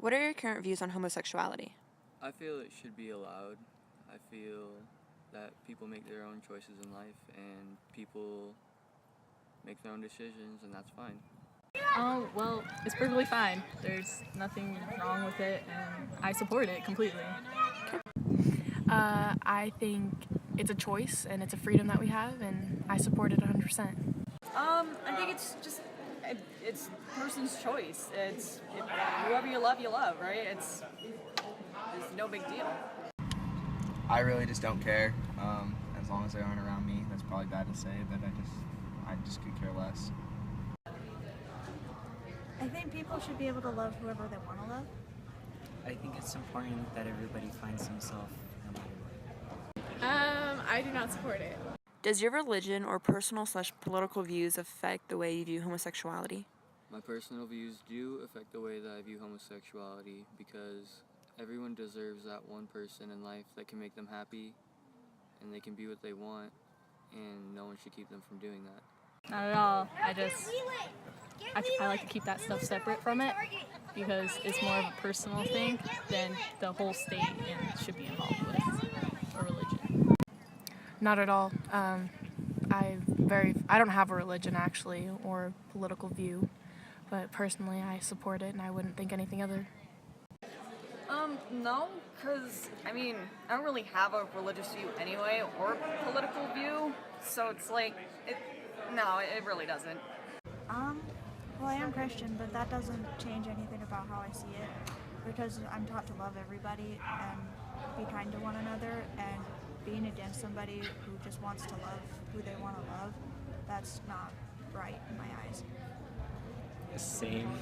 What are your current views on homosexuality? I feel it should be allowed. I feel that people make their own choices in life and people make their own decisions, and that's fine. Oh, well, it's perfectly fine. There's nothing wrong with it, and I support it completely. I think it's a choice and it's a freedom that we have, and I support it 100%. I think it's just it's person's choice. It's whoever you love, right? It's no big deal. I really just don't care. As long as they aren't around me. That's probably bad to say, but I just could care less. I think people should be able to love whoever they want to love. I think it's important that everybody finds himself no matter what. I do not support it. Does your religion or personal/political views affect the way you view homosexuality? My personal views do affect the way that I view homosexuality because everyone deserves that one person in life that can make them happy and they can be what they want, and no one should keep them from doing that. Not at all. I like to keep that stuff separate from it because it's more of a personal thing than the whole state and should be involved with a religion. Not at all. I don't have a religion actually or political view, but personally I support it and I wouldn't think anything other. No, because, I don't really have a religious view anyway, or political view, so it's like, it really doesn't. Well, I am Christian, but that doesn't change anything about how I see it, because I'm taught to love everybody and be kind to one another, and being against somebody who just wants to love who they want to love, that's not right in my eyes. Same.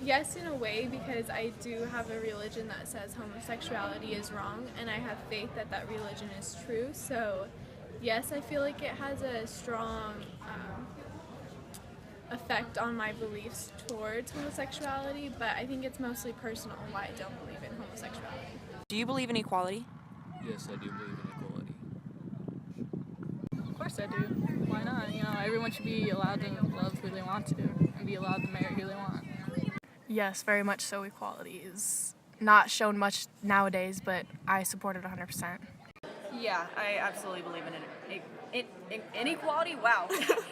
Yes, in a way, because I do have a religion that says homosexuality is wrong, and I have faith that that religion is true. So, yes, I feel like it has a strong effect on my beliefs towards homosexuality, but I think it's mostly personal why I don't believe in homosexuality. Do you believe in equality? Yes, I do believe in equality. Of course I do. Why not? Everyone should be allowed to love who they want to and be allowed to marry who they want. Yes, very much so. Equality is not shown much nowadays, but I support it 100%. Yeah, I absolutely believe in inequality. Wow,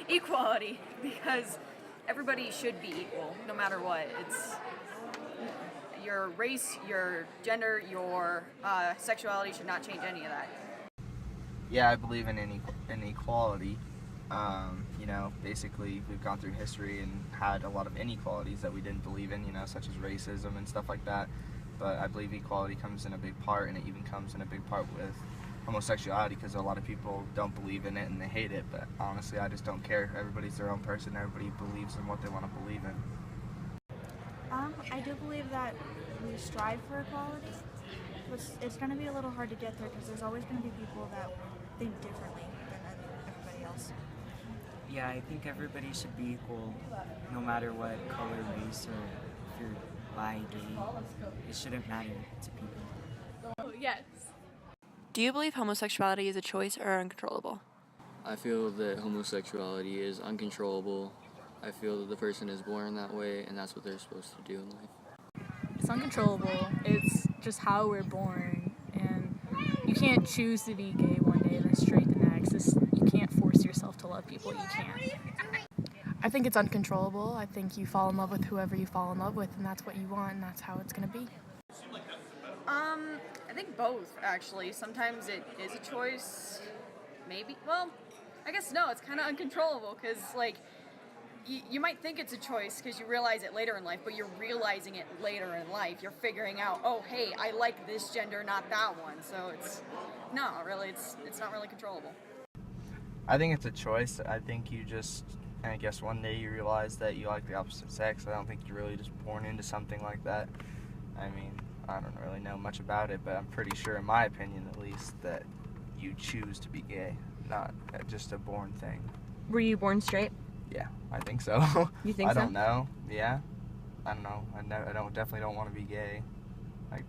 equality, because everybody should be equal, no matter what. It's your race, your gender, your sexuality should not change any of that. Yeah, I believe in equality. Basically we've gone through history and had a lot of inequalities that we didn't believe in, such as racism and stuff like that. But I believe equality comes in a big part, and it even comes in a big part with homosexuality, because a lot of people don't believe in it and they hate it, but honestly I just don't care. Everybody's their own person. Everybody believes in what they want to believe in. I do believe that we strive for equality, but it's going to be a little hard to get there because there's always going to be people that think differently than everybody else. Yeah, I think everybody should be equal, no matter what color, race, or if you're bi, gay. It shouldn't matter to people. Oh, yes. Do you believe homosexuality is a choice or uncontrollable? I feel that homosexuality is uncontrollable. I feel that the person is born that way, and that's what they're supposed to do in life. It's uncontrollable. It's just how we're born, and you can't choose to be gay one day and then straight the next. You can't force yourself to love people. You can't. I think it's uncontrollable. I think you fall in love with whoever you fall in love with, and that's what you want, and that's how it's going to be. I think both, actually. Sometimes it is a choice, maybe. Well, I guess no, it's kind of uncontrollable, because, you might think it's a choice because you realize it later in life, but you're realizing it later in life. You're figuring out, oh, hey, I like this gender, not that one. So it's not really controllable. I think it's a choice. I think I guess one day you realize that you like the opposite sex. I don't think you're really just born into something like that. I don't really know much about it, but I'm pretty sure, in my opinion at least, that you choose to be gay, not just a born thing. Were you born straight? Yeah, I think so. You think so? I don't know. Yeah. I don't know. I definitely don't want to be gay.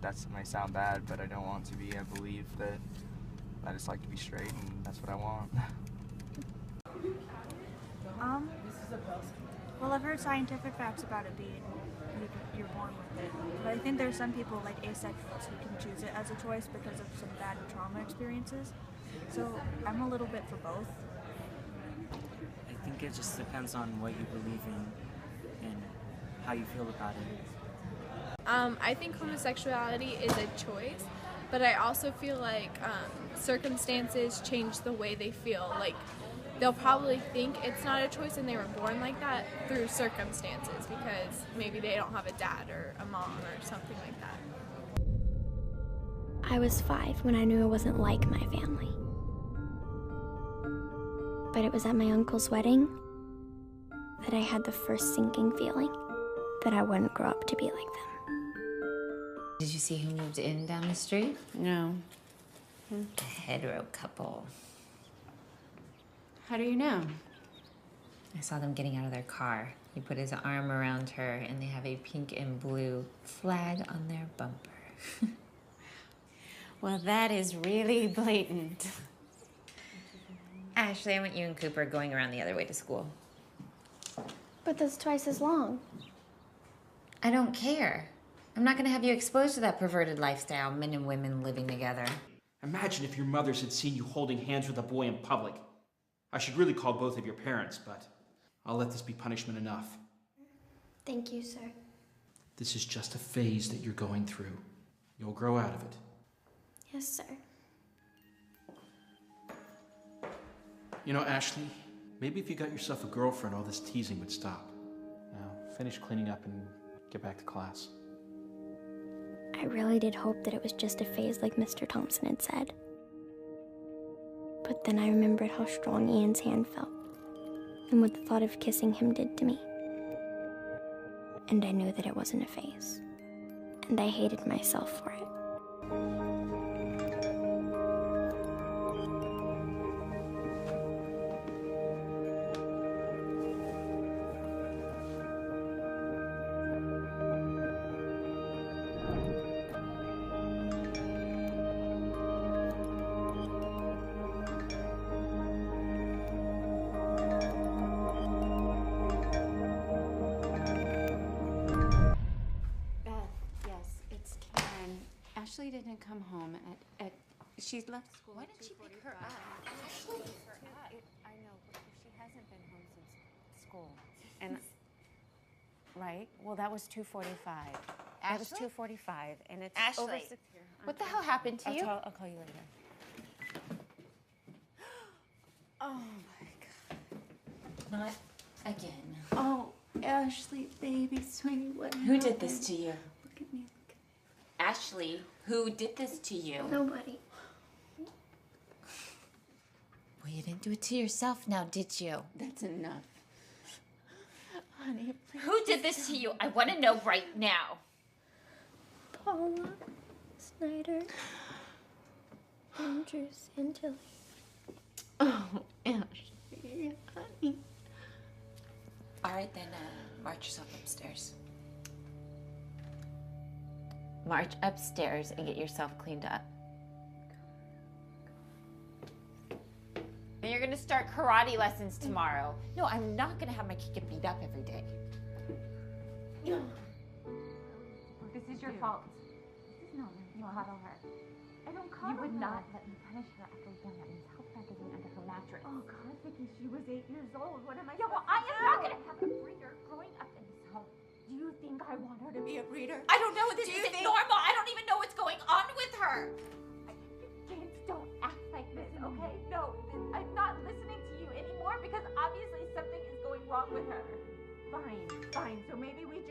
That might sound bad, but I don't want to be. I believe that I just like to be straight, and that's what I want. Well, I've heard scientific facts about it being you're But I think there's some people, like asexuals, who can choose it as a choice because of some bad trauma experiences. So I'm a little bit for both. I think it just depends on what you believe in and how you feel about it. I think homosexuality is a choice, but I also feel like circumstances change the way they feel. Like, they'll probably think it's not a choice and they were born like that through circumstances because maybe they don't have a dad or a mom or something like that. I was 5 when I knew I wasn't like my family. But it was at my uncle's wedding that I had the first sinking feeling that I wouldn't grow up to be like them. Did you see who moved in down the street? No. A hetero couple. How do you know? I saw them getting out of their car. He put his arm around her, and they have a pink and blue flag on their bumper. Well, that is really blatant. Ashley, I want you and Cooper going around the other way to school. But that's twice as long. I don't care. I'm not gonna have you exposed to that perverted lifestyle, men and women living together. Imagine if your mothers had seen you holding hands with a boy in public. I should really call both of your parents, but I'll let this be punishment enough. Thank you, sir. This is just a phase that you're going through. You'll grow out of it. Yes, sir. You know, Ashley, maybe if you got yourself a girlfriend, all this teasing would stop. Now, finish cleaning up and get back to class. I really did hope that it was just a phase like Mr. Thompson had said. But then I remembered how strong Ian's hand felt and what the thought of kissing him did to me. And I knew that it wasn't a phase. And I hated myself for it. Ashley didn't come home at she left school. Why didn't she pick her up? Ashley picked her up. I know, but she hasn't been home since school. And right? Well, that was 2:45. That was 2:45, and it's Ashley. over 6 here. What the hell happened to you? I'll call you later. Oh my God. Not again. Oh, Ashley, baby, sweetie, what? Who did this to you? Look at me. Ashley, who did this to you? Nobody. Well, you didn't do it to yourself now, did you? That's enough. Honey, please. Who did this to you? I want to know right now. Paula, Snyder, Andrew, Santilli. Oh, Ashley, honey. All right, then march yourself upstairs. March upstairs and get yourself cleaned up. And you're gonna start karate lessons tomorrow. No, I'm not gonna have my kid get beat up every day. This is your fault. This is not my fault. You coddle her. I don't coddle her. You would not let me punish her after we've done that. Means help packaging under her mattress. Oh God, Vicky, she was 8 years old. What am I? Yeah, well, I am not gonna have a breeder growing up in this home. Do you think I want her to be a breeder? I don't know. This isn't normal. I don't even know what's going on with her. James, don't act like this, okay? No, I'm not listening to you anymore because obviously something is going wrong with her. Fine. So maybe we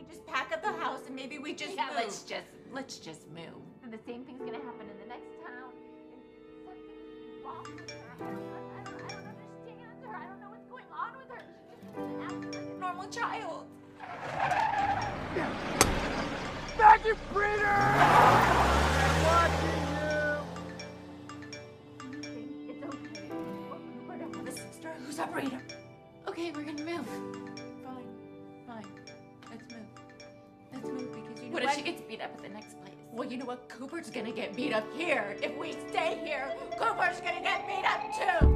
just pack up the house and maybe we just move. Let's just move. And the same thing's gonna happen in the next town. And something's wrong with her. I don't understand her. I don't know what's going on with her. She just doesn't act like a normal child. Magic breeder! I'm watching you! It's okay. We're gonna have a sister who's a breeder. Okay, we're gonna move. Fine. Let's move because you know What if she gets beat up at the next place? Well, you know what? Cooper's gonna get beat up here. If we stay here, Cooper's gonna get beat up too!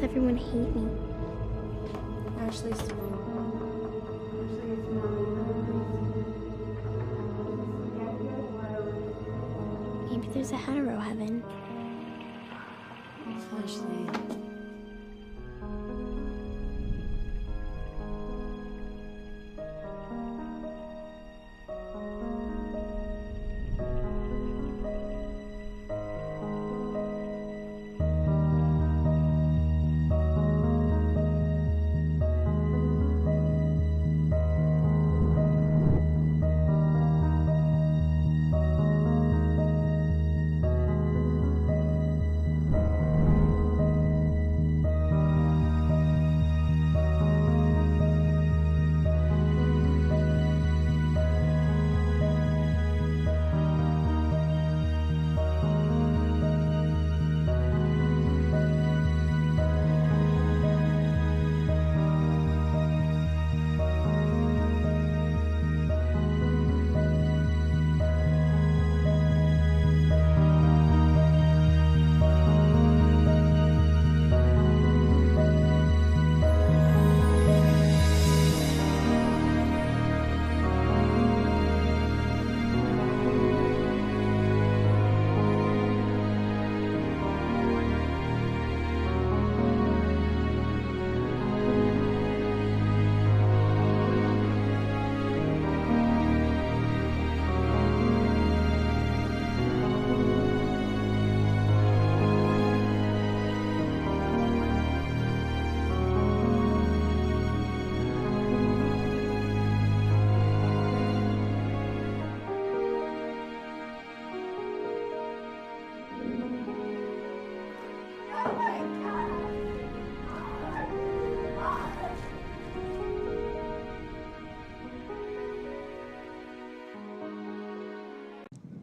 does everyone hate me? Ashley's Maybe there's a hetero heaven. Ashley.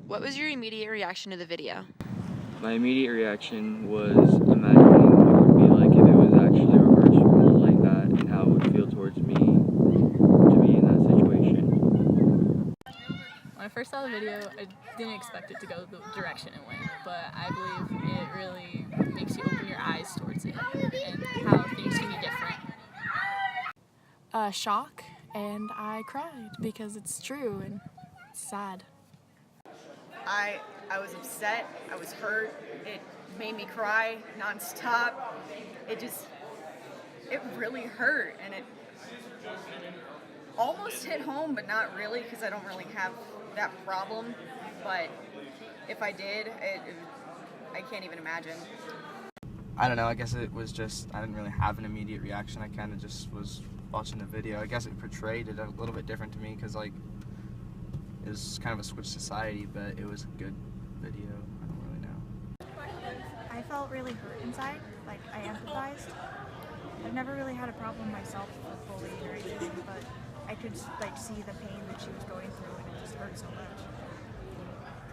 What was your immediate reaction to the video? My immediate reaction was imagining what it would be like if it was actually reversed roles like that and how it would feel towards me to be in that situation. When I first saw the video, I didn't expect it to go the direction it went, but I believe it really makes you open your eyes towards it and how things can be different. Shock, and I cried because it's true and it's sad. I was upset, I was hurt, it made me cry nonstop. It really hurt, and it almost hit home, but not really, because I don't really have that problem. But if I did, I can't even imagine. I don't know, I guess it was just, I didn't really have an immediate reaction. I kind of just was watching the video. I guess it portrayed it a little bit different to me because, like, it was kind of a switch society, but it was a good video. I don't really know. I felt really hurt inside, like I empathized. I've never really had a problem myself with bullying or anything, but I could like see the pain that she was going through, and it just hurt so much.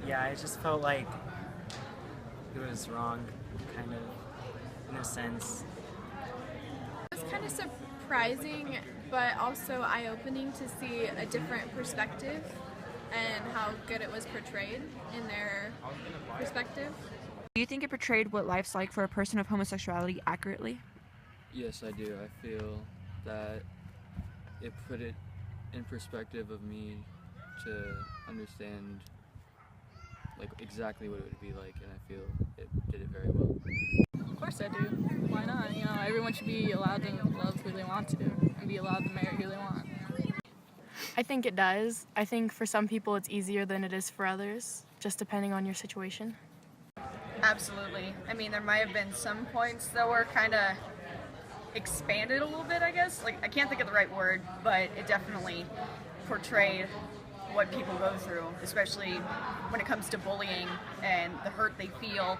Yeah, I just felt like it was wrong, kind of, in a sense. It was kind of surprising, but also eye-opening to see a different perspective and how good it was portrayed in their perspective. Do you think it portrayed what life's like for a person of homosexuality accurately? Yes, I do. I feel that it put it in perspective of me to understand like exactly what it would be like, and I feel it did it very well. Of course I do. Why not? You know, everyone should be allowed to love who they want to and be allowed to marry who they want. I think it does. I think for some people it's easier than it is for others, just depending on your situation. Absolutely. I mean, there might have been some points that were kind of expanded a little bit, I guess. Like, I can't think of the right word, but it definitely portrayed what people go through, especially when it comes to bullying and the hurt they feel.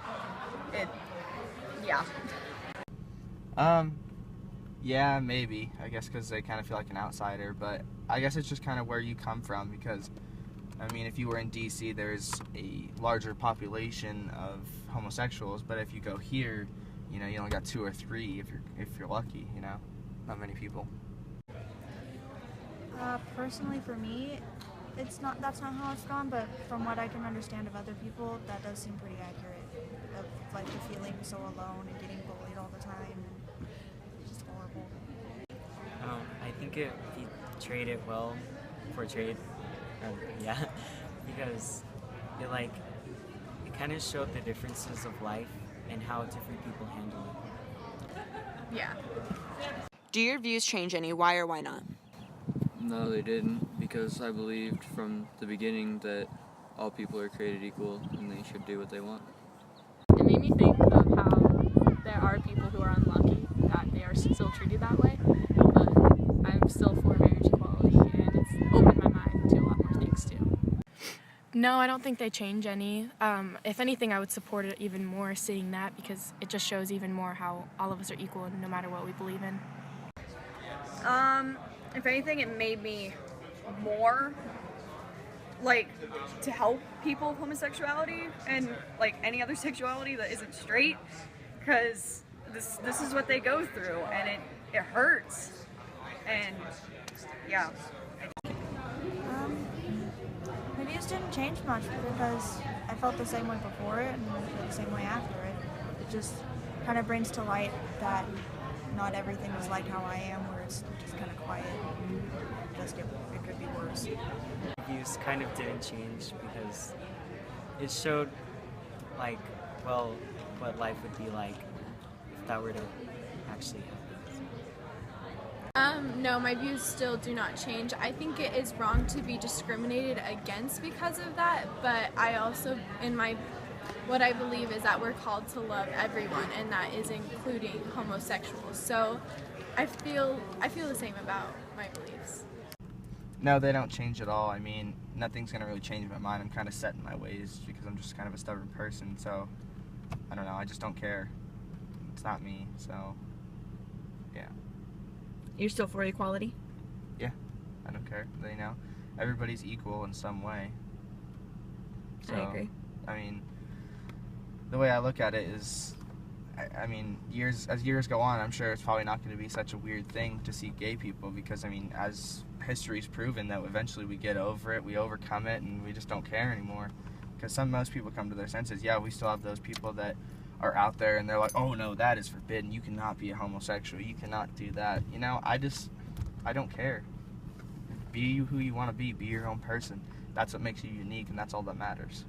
Yeah, maybe. I guess because they kind of feel like an outsider, but I guess it's just kind of where you come from, because I mean, if you were in DC, there's a larger population of homosexuals, but if you go here, you know, you only got 2 or 3 if you're lucky, you know, not many people. Personally, for me, that's not how it's gone, but from what I can understand of other people, that does seem pretty accurate. Of like the feeling so alone and getting bullied all the time. think it portrayed, yeah, because it kind of showed the differences of life and how different people handle it. Yeah. Do your views change any? Why or why not? No, they didn't, because I believed from the beginning that all people are created equal and they should do what they want. It made me think of how there are people who are unlucky that they are still treated that way, but I'm still for marriage equality, and it's opened my mind to a lot more things too. No, I don't think they change any. If anything, I would support it even more seeing that, because it just shows even more how all of us are equal no matter what we believe in. If anything, it made me more to help people with homosexuality and any other sexuality that isn't straight, because this is what they go through, and it hurts, and yeah. My views didn't change much because I felt the same way before it and I feel the same way after it. It just kind of brings to light that not everything is like how I am, where it's just kind of quiet. It could be worse. Views kind of didn't change because it showed what life would be like if that were to actually happen. No, my views still do not change. I think it is wrong to be discriminated against because of that, but I also, what I believe is that we're called to love everyone, and that is including homosexuals. So I feel the same about my beliefs. No, they don't change at all. I mean, nothing's going to really change my mind. I'm kind of set in my ways because I'm just kind of a stubborn person, so I don't know, I just don't care. It's not me, so yeah. You're still for equality? Yeah, I don't care. You know, everybody's equal in some way. So, I agree. I mean, the way I look at it is, I mean, as years go on, I'm sure it's probably not going to be such a weird thing to see gay people, because, I mean, as history's proven, that eventually we get over it, we overcome it, and we just don't care anymore. Because most people come to their senses. Yeah, we still have those people that are out there and they're like, oh no, that is forbidden, you cannot be a homosexual, you cannot do that. You know, I don't care. Be who you want to be your own person. That's what makes you unique, and that's all that matters.